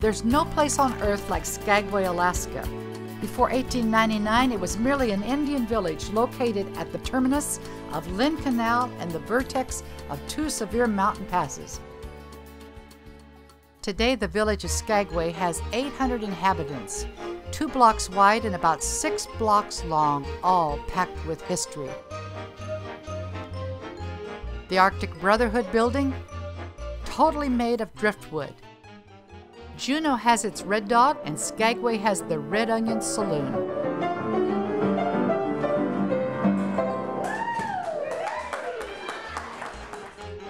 There's no place on Earth like Skagway, Alaska. Before 1899, it was merely an Indian village located at the terminus of Lynn Canal and the vertex of two severe mountain passes. Today, the village of Skagway has 800 inhabitants, 2 blocks wide and about 6 blocks long, all packed with history. The Arctic Brotherhood building, totally made of driftwood. Juneau has its Red Dog, and Skagway has the Red Onion Saloon.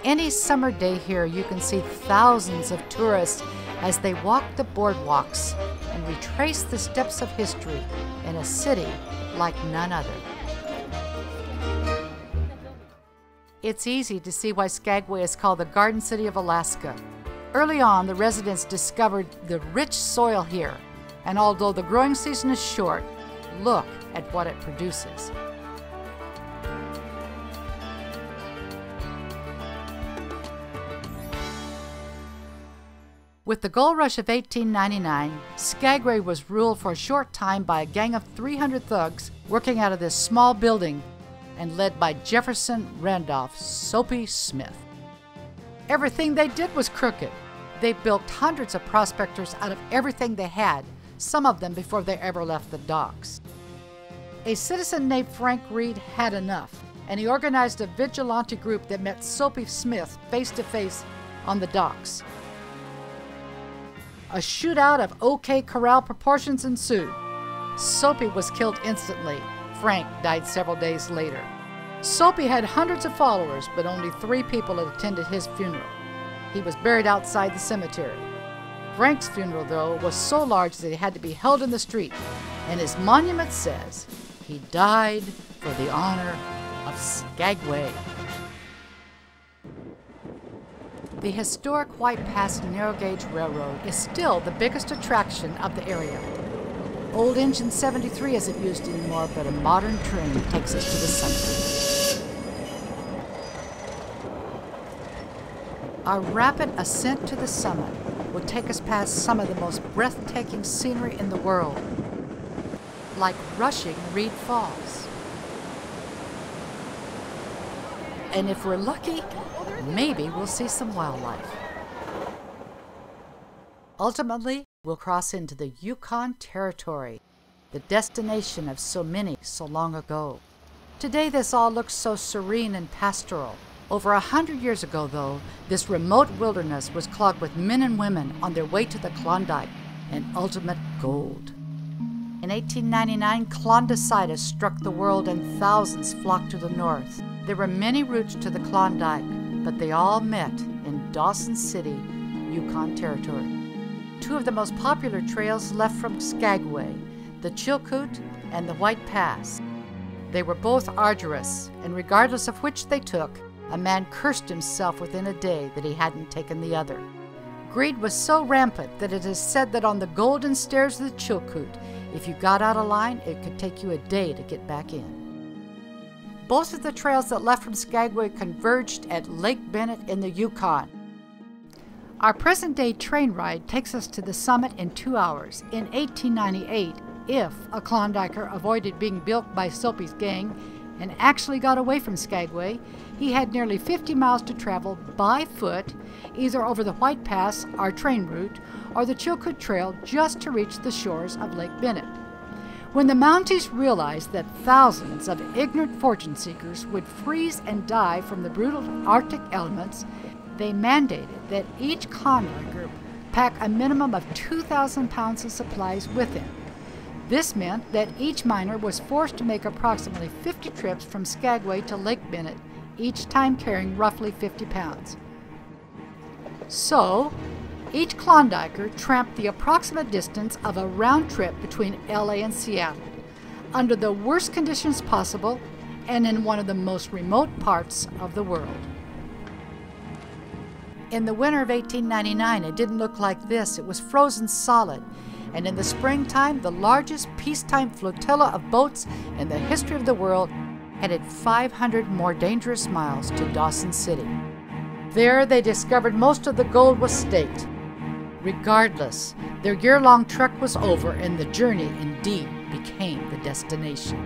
Any summer day here, you can see thousands of tourists as they walk the boardwalks and retrace the steps of history in a city like none other. It's easy to see why Skagway is called the Garden City of Alaska. Early on, the residents discovered the rich soil here, and although the growing season is short, look at what it produces. With the gold rush of 1899, Skagway was ruled for a short time by a gang of 300 thugs working out of this small building and led by Jefferson Randolph Soapy Smith. Everything they did was crooked. They built hundreds of prospectors out of everything they had, some of them before they ever left the docks. A citizen named Frank Reed had enough, and he organized a vigilante group that met Soapy Smith face to face on the docks. A shootout of OK Corral proportions ensued. Soapy was killed instantly. Frank died several days later. Soapy had hundreds of followers, but only 3 people had attended his funeral. He was buried outside the cemetery. Frank's funeral, though, was so large that it had to be held in the street, and his monument says, "He died for the honor of Skagway." The historic White Pass Narrow Gauge Railroad is still the biggest attraction of the area. Old Engine 73 isn't used anymore, but a modern train takes us to the summit. Our rapid ascent to the summit will take us past some of the most breathtaking scenery in the world, like rushing Reed Falls. And if we're lucky, maybe we'll see some wildlife. Ultimately, we'll cross into the Yukon Territory, the destination of so many so long ago. Today, this all looks so serene and pastoral. Over 100 years ago, though, this remote wilderness was clogged with men and women on their way to the Klondike and ultimate gold. In 1899, Klondike struck the world and thousands flocked to the north. There were many routes to the Klondike, but they all met in Dawson City, Yukon Territory. 2 of the most popular trails left from Skagway, the Chilkoot and the White Pass. They were both arduous, and regardless of which they took, a man cursed himself within a day that he hadn't taken the other. Greed was so rampant that it is said that on the golden stairs of the Chilkoot, if you got out of line, it could take you a day to get back in. Both of the trails that left from Skagway converged at Lake Bennett in the Yukon. Our present-day train ride takes us to the summit in 2 hours. In 1898, if a Klondiker avoided being bilked by Soapy's gang and actually got away from Skagway, he had nearly 50 miles to travel by foot, either over the White Pass, our train route, or the Chilkoot Trail just to reach the shores of Lake Bennett. When the Mounties realized that thousands of ignorant fortune seekers would freeze and die from the brutal Arctic elements, they mandated that each Klondike pack a minimum of 2,000 pounds of supplies with him. This meant that each miner was forced to make approximately 50 trips from Skagway to Lake Bennett, each time carrying roughly 50 pounds. So, each Klondiker tramped the approximate distance of a round trip between LA and Seattle, under the worst conditions possible and in one of the most remote parts of the world. In the winter of 1899, it didn't look like this. It was frozen solid. And in the springtime, the largest peacetime flotilla of boats in the history of the world headed 500 more dangerous miles to Dawson City. There, they discovered most of the gold was staked. Regardless, their year-long trek was over and the journey indeed became the destination.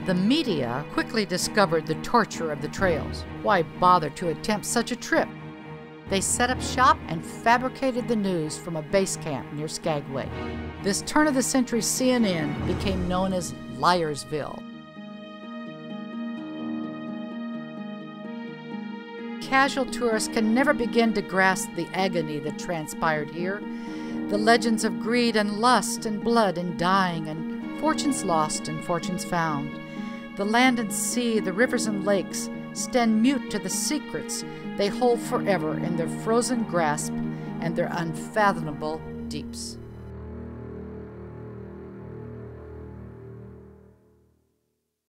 The media quickly discovered the torture of the trails. Why bother to attempt such a trip? They set up shop and fabricated the news from a base camp near Skagway. This turn-of-the-century CNN became known as Liarsville. Casual tourists can never begin to grasp the agony that transpired here. The legends of greed and lust and blood and dying and fortunes lost and fortunes found. The land and sea, the rivers and lakes stand mute to the secrets they hold forever in their frozen grasp and their unfathomable deeps.